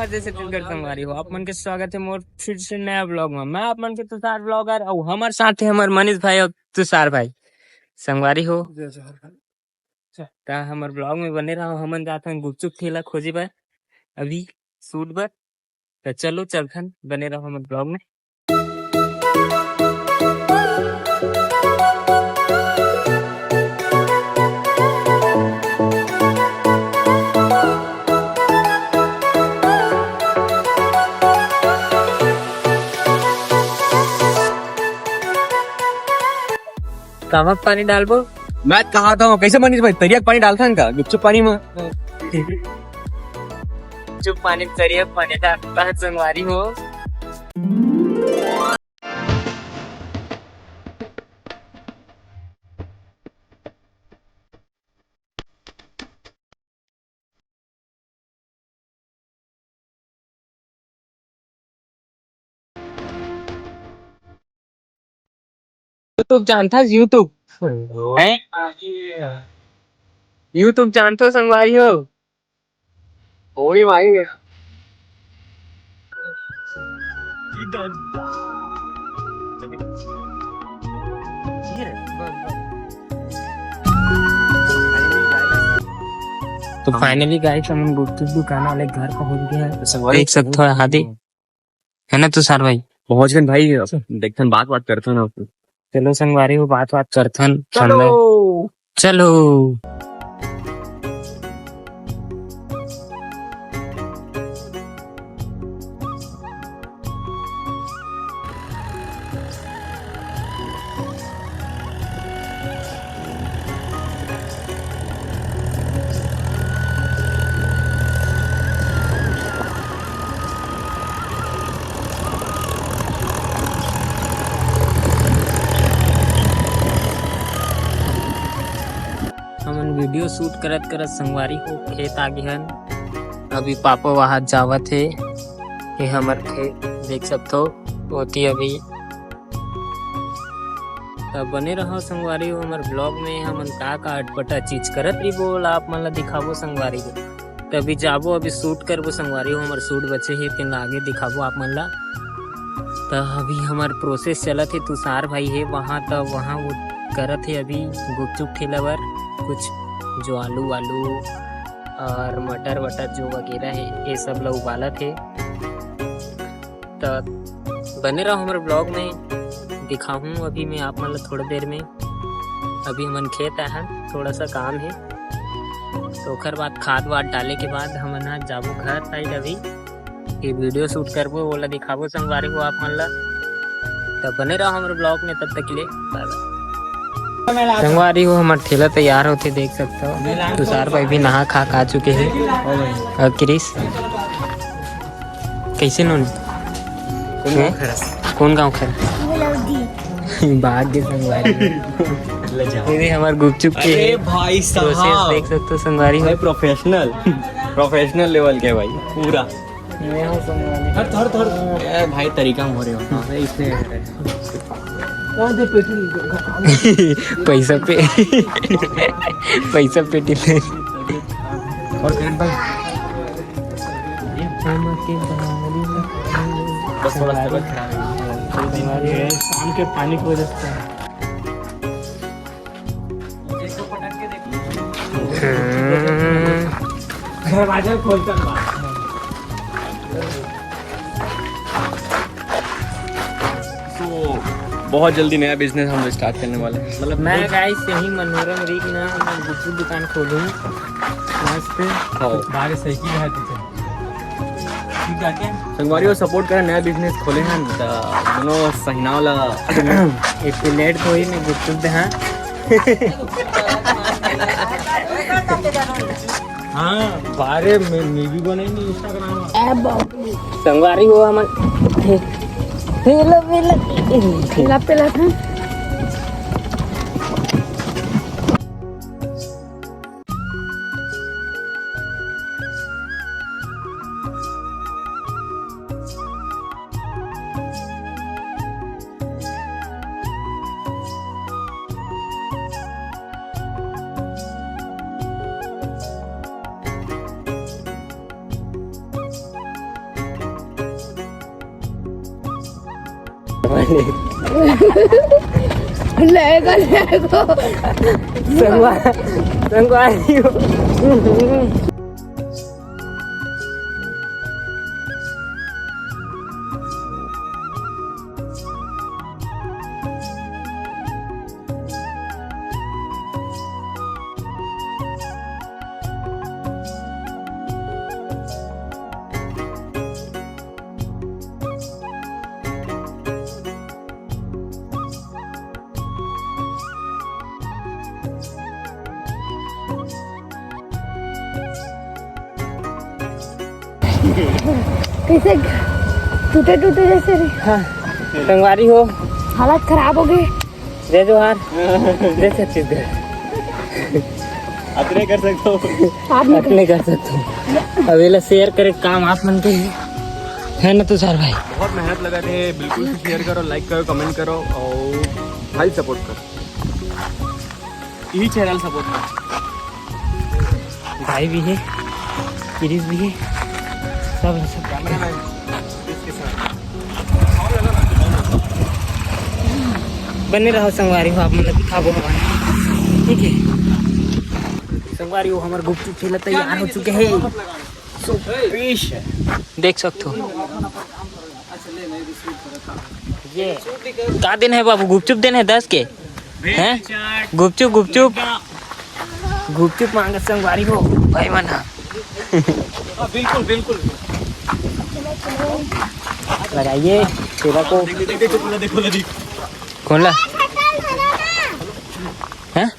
नमस्कार जैसे छत्तीसगढ़ संगवारी हो आप मन के स्वागत है मोर फिर से नया ब्लॉग में। मैं आप मन के तुषार ब्लॉगर और हमारे साथ है हमारे मनीष भाई और तुषार भाई संगवारी हो। हमारे ब्लॉग में बने रहो। हमन जाते हैं गुपचुप ठेला खोजे पर अभी सूट पर। तो चलो चलखन बने रहो हमारे ब्लॉग में। कहाँ पानी डालबो? मैं कहा था कैसे मनीष भाई तरिया पानी डालता का गुपचुप पानी में चुप पानी तरिया पानी डालता है संगवारी हो। यूट्यूब जानता है? यूट्यूब यूट्यूब जानते हो संगवारी हो? होगी भाई तो फाइनली गाइस हम गुपचुप दुकान वाले घर पहुंच गए हैं। देख सकते हो हादी है ना तुषार भाई? पहुंच गए भाई। देखते बात करते हैं ना। चलो संगवारी हो बात करथन। चलो हमन वीडियो शूट करत करत संगवारी हो खेत आ गए हन। अभी पापा वहां जावत है। ये हमर खेत देख सकते हो होती अभी। तब बने रहो संगवारी हो हमारे ब्लॉग में। हमन का अटपटा चीज करत रही बोल आप मन ला दिखाबो संगवारी को। तभी जाबो अभी शूट करबो संगवारी हो। हमारे शूट बचे है फिर आगे दिखाबो आप मन ला। तो अभी हमार प्रोसेस चलत है। तुषार भाई है वहाँ तब वहाँ वो करत है अभी गुपचुप ठेला पर कुछ जो आलू वालू और मटर वटर जो वगैरह है ये सब लोग उबालत है। तो बने रहो हमारे ब्लॉग में दिखाऊं अभी मैं आप मतलब थोड़ी देर में। अभी हमन खेत आए हैं थोड़ा सा काम है तो ओकर बाद खाद वाद डाले के बाद हमन आज जाबो घर साइड। अभी ये वीडियो शूट करबो बोला दिखाबो संगवारी को आप मन ला। तो बने रहो हमारे ब्लॉग में तब तक के लिए बाय बाय। संगवारी हो हमारा ठेला तैयार होते देख सकते हो। तुषार भाई भी नहा खा चुके हैं। और क्रिस कैसे नोन कौन गाँव खर भाग के संगवारी ये हमारे गुपचुप के भाई प्रोसेस देख सकते हो संगवारी हो। प्रोफेशनल लेवल के भाई पूरा थर भाई तरीका हो रहे हो इसमें पैसा पे पैसा पेटी ले और करण भाई बस थोड़ा शाम के पानी की वजह से दरवाजा खोलता बहुत जल्दी नया बिजनेस हम स्टार्ट करने वाले हैं। मतलब मैं गाइस यही मनोरम रीक ना गुपचुप दुकान खोलूं मस्त। बाहर सही की है संगवारी को सपोर्ट कर नया बिजनेस खोले हैं तो दोनों सहीना वाला एफिलिएट तो ही मैं गुपचुप दे। हाँ बारे में भी बने नहीं इंस्टाग्राम संगवारी हो हमन ठेला पेला था। लेगा संगवारी हो। कैसे टूटे टूटे जैसे रे। हाँ संगवारी हो, हालत खराब हो गए। जय जोहार, जय छत्तीसगढ़। आप नहीं कर सकते हो। आप नहीं कर सकते। अवेला शेयर करे काम आप मन के है ना तुषार भाई। बहुत मेहनत लगा रहे, बिल्कुल शेयर करो, लाइक करो, कमेंट करो और भाई सपोर्ट करो, यही चैनल सपोर्ट करो। भाई भी है, किरीस भी है, सब है, सब इसके साथ बने रहो संगवारी हो। आप मतलब दिखाबो हमारे, ठीक है संगवारी हो। हमारे गुपचुप खेला तैयार हो चुके हैं, देख सकते हो। ये का दिन है बाबू? गुपचुप दिन है 10 के हैं? गुपचुप गुपचुप गुपचुप मांगे संगवारी हो भाई मना। बिल्कुल बिल्कुल लगाइए तेरा को। देखो कौन ला हैं?